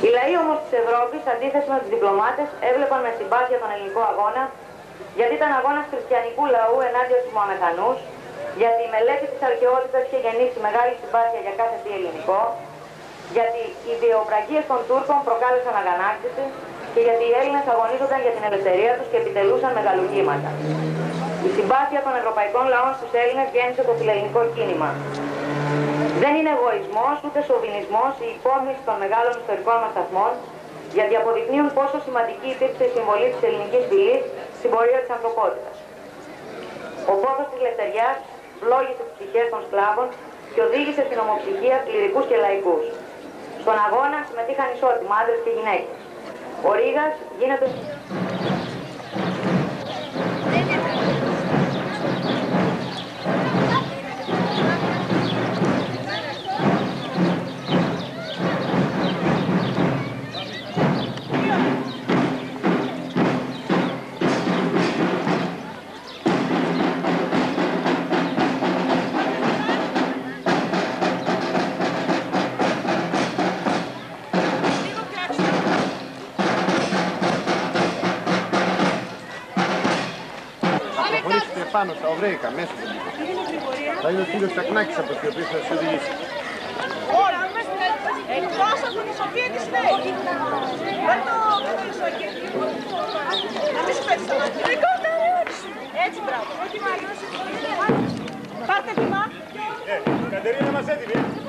Οι λαοί όμως της Ευρώπης, αντίθεση με τους διπλωμάτες, έβλεπαν με συμπάθεια τον ελληνικό αγώνα, γιατί ήταν αγώνας χριστιανικού λαού ενάντια στους Μωαμεθανούς, γιατί η μελέτη της αρχαιότητας είχε γεννήσει μεγάλη συμπάθεια για κάθε τι ελληνικό, γιατί οι βιοπραγίες των Τούρκων προκάλεσαν αγανάκτηση και γιατί οι Έλληνες αγωνίζονταν για την ελευθερία τους και επιτελούσαν μεγαλουργήματα. Η συμπάθεια των ευρωπαϊκών λαών στους Έλληνες γέννησε το φιλελληνικό κίνημα. Δεν είναι εγωισμός ούτε σοβινισμός η υπόμνηση των μεγάλων ιστορικών μας σταθμών, γιατί αποδεικνύουν πόσο σημαντική υπήρξε η συμβολή της ελληνικής φυλής στην πορεία της ανθρωπότητας. Ο πόθος της λευτεριάς φλόγησε τις ψυχές των σκλάβων και οδήγησε στην ομοψυχία κληρικούς και λαϊκούς. Στον αγώνα συμμετείχαν ισότιμα άντρες και γυναίκες. Ο Ρήγας γίνεται... Πάνω στα οβραίικα, μέσα. Θα είναι ο κύριος Τσακνάκης από εκεί, ο οποίος θα σας οδηγήσει. Ωραία, εκτός από τη Σοφία της Νέης. Δεν το κλείσω εκεί. Να μην σου πέτεις το μάτι. Έτσι, μπράβο. Πάρτε βήμα. Κατερίνα μας έτοιμη.